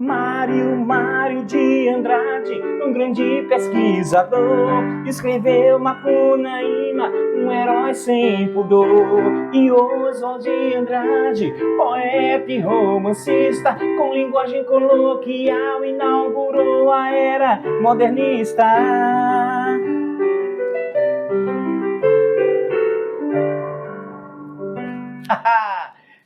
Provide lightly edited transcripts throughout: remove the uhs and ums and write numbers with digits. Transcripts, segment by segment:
Mário de Andrade, um grande pesquisador, escreveu Macunaíma, um herói sem pudor. E Oswald de Andrade, poeta e romancista, com linguagem coloquial, inaugurou a era modernista.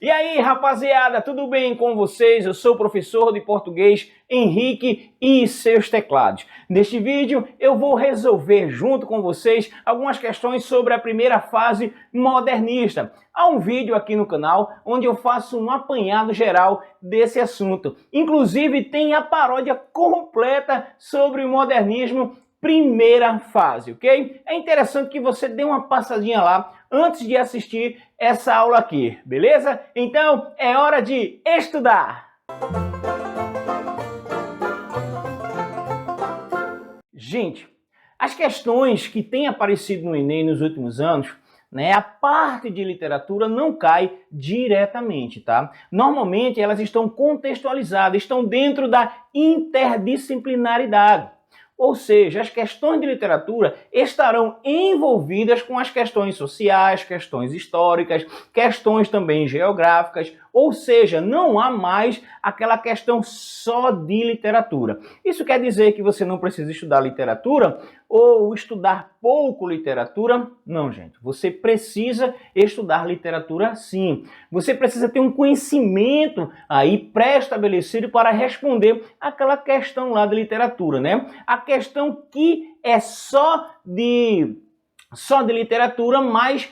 E aí, rapaziada, tudo bem com vocês? Eu sou o professor de português Henrique e seus teclados. Neste vídeo eu vou resolver junto com vocês algumas questões sobre a primeira fase modernista. Há um vídeo aqui no canal onde eu faço um apanhado geral desse assunto. Inclusive tem a paródia completa sobre o modernismo primeira fase, ok? É interessante que você dê uma passadinha lá antes de assistir essa aula aqui, beleza? Então é hora de estudar! Gente, as questões que têm aparecido no Enem nos últimos anos, a parte de literatura não cai diretamente, tá? Normalmente elas estão contextualizadas, estão dentro da interdisciplinaridade. Ou seja, as questões de literatura estarão envolvidas com as questões sociais, questões históricas, questões também geográficas, ou seja, não há mais aquela questão só de literatura. Isso quer dizer que você não precisa estudar literatura ou estudar pouco literatura? Não, gente. Você precisa estudar literatura sim. Você precisa ter um conhecimento aí pré-estabelecido para responder aquela questão lá de literatura, né? A questão que é só de literatura, mas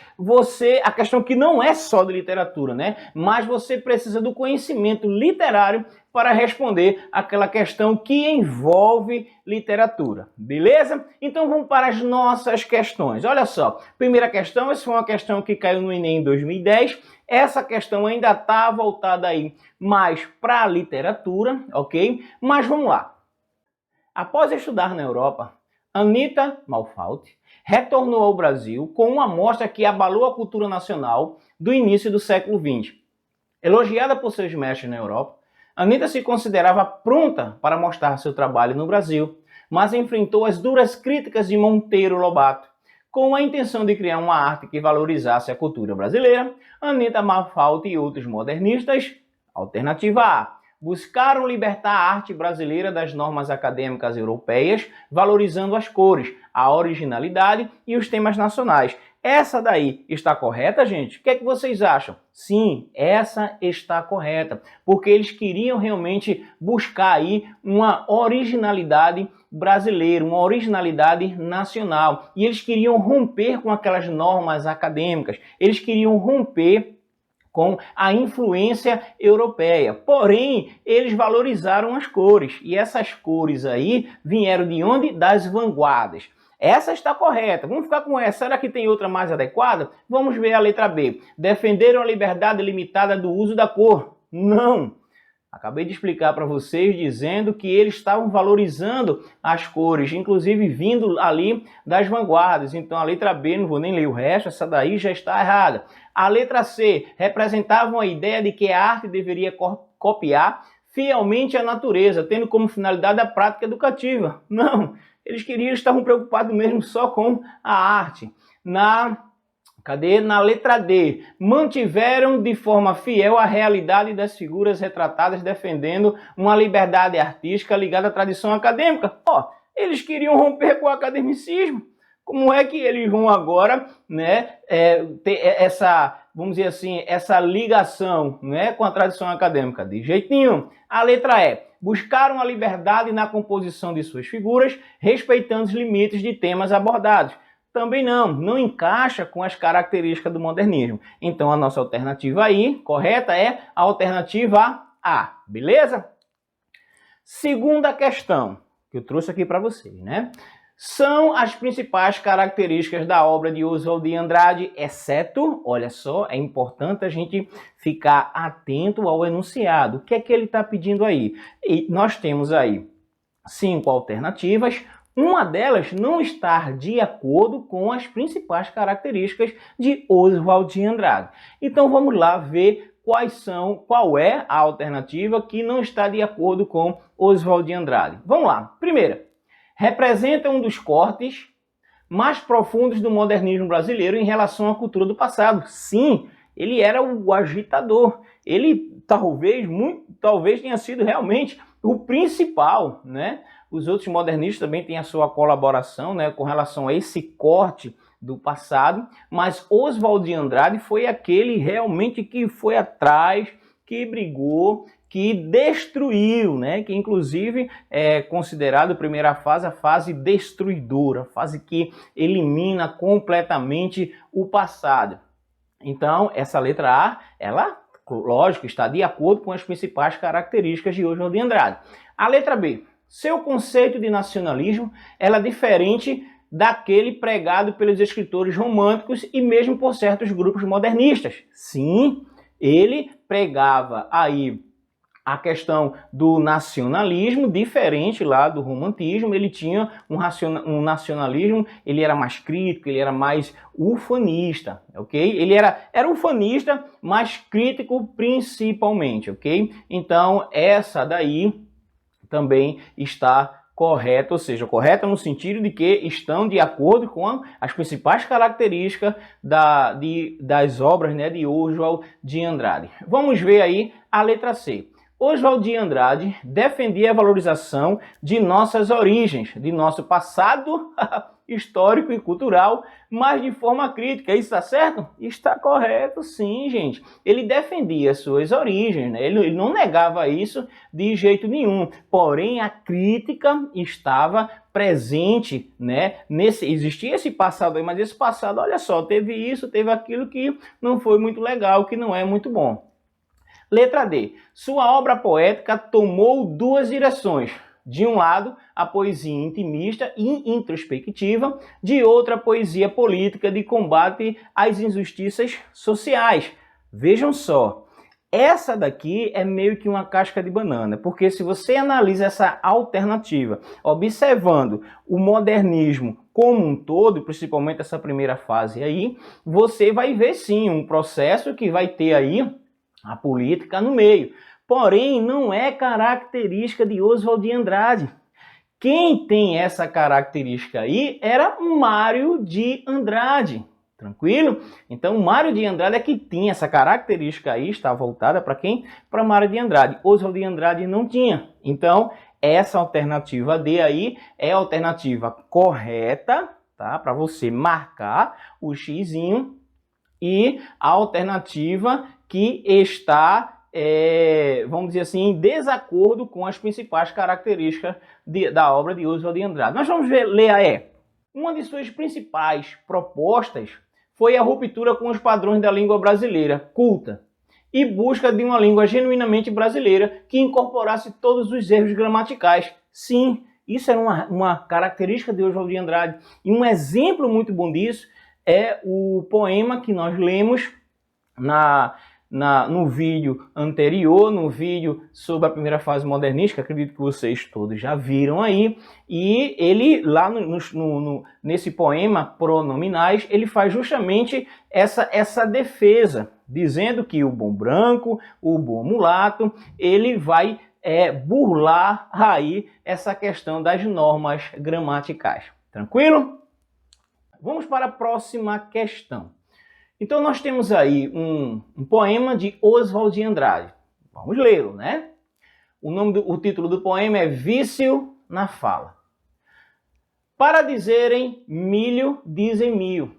a questão que não é só de literatura, mas você precisa do conhecimento literário para responder aquela questão que envolve literatura, beleza? Então vamos para as nossas questões. Olha só, primeira questão, essa foi uma questão que caiu no Enem em 2010. Essa questão ainda está voltada aí mais para a literatura, ok? Mas vamos lá. Após estudar na Europa, Anita Malfatti retornou ao Brasil com uma amostra que abalou a cultura nacional do início do século XX. Elogiada por seus mestres na Europa, Anita se considerava pronta para mostrar seu trabalho no Brasil, mas enfrentou as duras críticas de Monteiro Lobato. Com a intenção de criar uma arte que valorizasse a cultura brasileira, Anita Malfatti e outros modernistas, alternativa A, buscaram libertar a arte brasileira das normas acadêmicas europeias, valorizando as cores, a originalidade e os temas nacionais. Essa daí está correta, gente? O que é que vocês acham? Sim, essa está correta, porque eles queriam realmente buscar aí uma originalidade brasileira, uma originalidade nacional. E eles queriam romper com aquelas normas acadêmicas, eles queriam romper com a influência europeia. Porém, eles valorizaram as cores. E essas cores aí vieram de onde? Das vanguardas. Essa está correta. Vamos ficar com essa. Será que tem outra mais adequada? Vamos ver a letra B. Defenderam a liberdade limitada do uso da cor. Não. Acabei de explicar para vocês dizendo que eles estavam valorizando as cores, inclusive vindo ali das vanguardas. Então a letra B, não vou nem ler o resto, essa daí já está errada. A letra C, representavam a ideia de que a arte deveria copiar fielmente a natureza, tendo como finalidade a prática educativa. Não, eles estavam preocupados mesmo só com a arte. Na letra D, mantiveram de forma fiel a realidade das figuras retratadas, defendendo uma liberdade artística ligada à tradição acadêmica. Eles queriam romper com o academicismo. Como é que eles vão agora, ter essa, vamos dizer assim, essa ligação, com a tradição acadêmica? De jeito nenhum. A letra E, buscaram a liberdade na composição de suas figuras, respeitando os limites de temas abordados. Também não encaixa com as características do modernismo. Então a nossa alternativa aí, correta, é a alternativa A, beleza? Segunda questão que eu trouxe aqui para vocês, São as principais características da obra de Oswald de Andrade, exceto, olha só, é importante a gente ficar atento ao enunciado. O que é que ele está pedindo aí? E nós temos aí 5 alternativas. Uma delas não está de acordo com as principais características de Oswald de Andrade. Então vamos lá ver qual é a alternativa que não está de acordo com Oswald de Andrade. Vamos lá. Primeira, representa um dos cortes mais profundos do modernismo brasileiro em relação à cultura do passado. Sim, ele era o agitador. Ele talvez tenha sido realmente o principal, né? Os outros modernistas também têm a sua colaboração, né, com relação a esse corte do passado, mas Oswald de Andrade foi aquele realmente que foi atrás, que brigou, que destruiu, né? Que inclusive é considerado a primeira fase a fase destruidora, a fase que elimina completamente o passado. Então, essa letra A, ela, lógico, está de acordo com as principais características de Oswald de Andrade. A letra B, seu conceito de nacionalismo ela é diferente daquele pregado pelos escritores românticos e mesmo por certos grupos modernistas. Sim, ele pregava aí a questão do nacionalismo, diferente lá do romantismo. Ele tinha um nacionalismo, ele era mais crítico, ele era mais ufanista, ok? Ele era ufanista, mas crítico principalmente, ok? Então, essa daí também está correta, ou seja, correta no sentido de que estão de acordo com as principais características das obras, né, de Oswald de Andrade. Vamos ver aí a letra C. Oswald de Andrade defendia a valorização de nossas origens, de nosso passado histórico e cultural, mas de forma crítica. Isso está certo? Está correto, sim, gente. Ele defendia suas origens, né? Ele não negava isso de jeito nenhum. Porém, a crítica estava presente, né? Existia esse passado aí, mas esse passado, olha só, teve isso, teve aquilo que não foi muito legal, que não é muito bom. Letra D. Sua obra poética tomou duas direções. De um lado, a poesia intimista e introspectiva, de outra, a poesia política de combate às injustiças sociais. Vejam só, essa daqui é meio que uma casca de banana, porque se você analisa essa alternativa, observando o modernismo como um todo, principalmente essa primeira fase aí, você vai ver sim um processo que vai ter aí a política no meio. Porém, não é característica de Oswald de Andrade. Quem tem essa característica aí era Mário de Andrade. Tranquilo? Então, Mário de Andrade é que tinha essa característica aí, está voltada para quem? Para Mário de Andrade. Oswald de Andrade não tinha. Então, essa alternativa D aí é a alternativa correta, tá? Para você marcar o xizinho. E a alternativa que está, vamos dizer assim, em desacordo com as principais características da obra de Oswald de Andrade. Nós vamos ler a E. Uma de suas principais propostas foi a ruptura com os padrões da língua brasileira culta e busca de uma língua genuinamente brasileira que incorporasse todos os erros gramaticais. Sim, isso era uma característica de Oswald de Andrade. E um exemplo muito bom disso é o poema que nós lemos no vídeo anterior, no vídeo sobre a primeira fase modernista, acredito que vocês todos já viram aí, e ele lá nesse poema Pronominais, ele faz justamente essa defesa, dizendo que o bom branco, o bom mulato, ele vai burlar aí essa questão das normas gramaticais. Tranquilo? Vamos para a próxima questão. Então nós temos aí um poema de Oswald de Andrade. Vamos lê-lo, né? O título do poema é Vício na Fala. Para dizerem milho, dizem mil.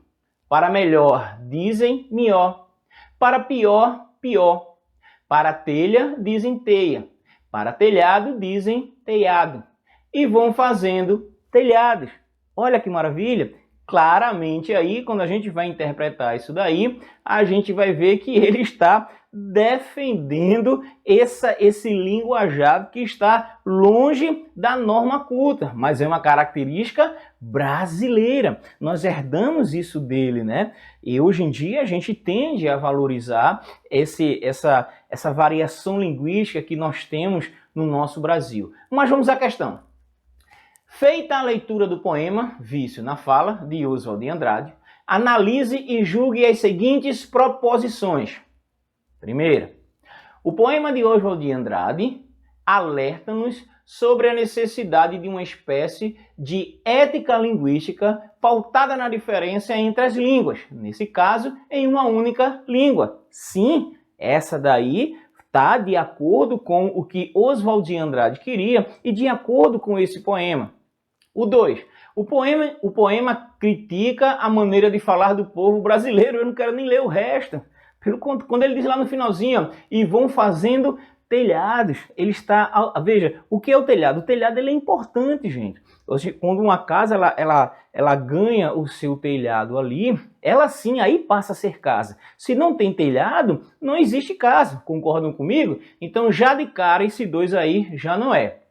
Para melhor, dizem mió. Para pior, pior. Para telha, dizem teia. Para telhado, dizem telhado. E vão fazendo telhados. Olha que maravilha! Claramente aí, quando a gente vai interpretar isso daí, a gente vai ver que ele está defendendo esse linguajar que está longe da norma culta, mas é uma característica brasileira. Nós herdamos isso dele, né? E hoje em dia a gente tende a valorizar essa variação linguística que nós temos no nosso Brasil. Mas vamos à questão. Feita a leitura do poema Vício na Fala, de Oswald de Andrade, analise e julgue as seguintes proposições. Primeira, O poema de Oswald de Andrade alerta-nos sobre a necessidade de uma espécie de ética linguística pautada na diferença entre as línguas, nesse caso, em uma única língua. Sim, essa daí está de acordo com o que Oswald de Andrade queria e de acordo com esse poema. O 2. O poema critica a maneira de falar do povo brasileiro. Eu não quero nem ler o resto. Quando ele diz lá no finalzinho, e vão fazendo telhados, ele está... Veja, o que é o telhado? O telhado ele é importante, gente. Quando uma casa ela ganha o seu telhado ali, ela sim, aí passa a ser casa. Se não tem telhado, não existe casa. Concordam comigo? Então, já de cara, esse 2 aí já não é.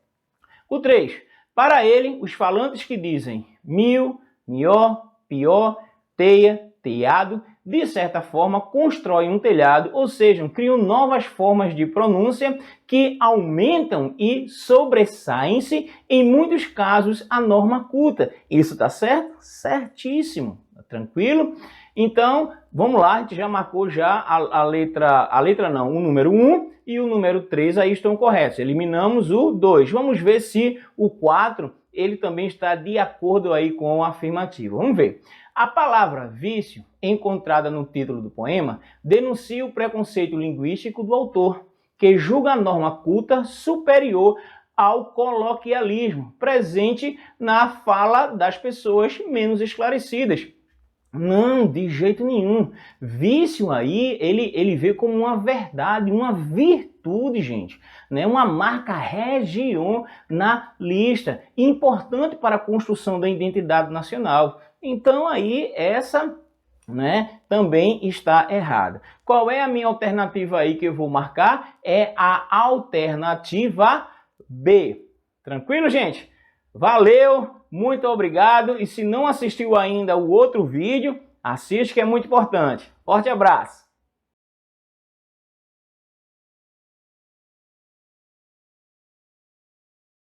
O 3. Para ele, os falantes que dizem mil, mió, pió, teia, telhado, de certa forma constroem um telhado, ou seja, criam novas formas de pronúncia que aumentam e sobressaem-se, em muitos casos, a norma culta. Isso está certo? Certíssimo. Tranquilo? Então, vamos lá, a gente já marcou já o número 1 e o número 3 aí estão corretos. Eliminamos o 2. Vamos ver se o 4 ele também está de acordo aí com o afirmativo. Vamos ver. A palavra vício, encontrada no título do poema, denuncia o preconceito linguístico do autor, que julga a norma culta superior ao coloquialismo, presente na fala das pessoas menos esclarecidas. Não, de jeito nenhum. Vício aí, ele vê como uma verdade, uma virtude, gente, né? Uma marca região na lista, importante para a construção da identidade nacional. Então aí essa, né, também está errada. Qual é a minha alternativa aí que eu vou marcar? É a alternativa B. Tranquilo, gente? Valeu, muito obrigado. E se não assistiu ainda o outro vídeo, assiste que é muito importante. Forte abraço!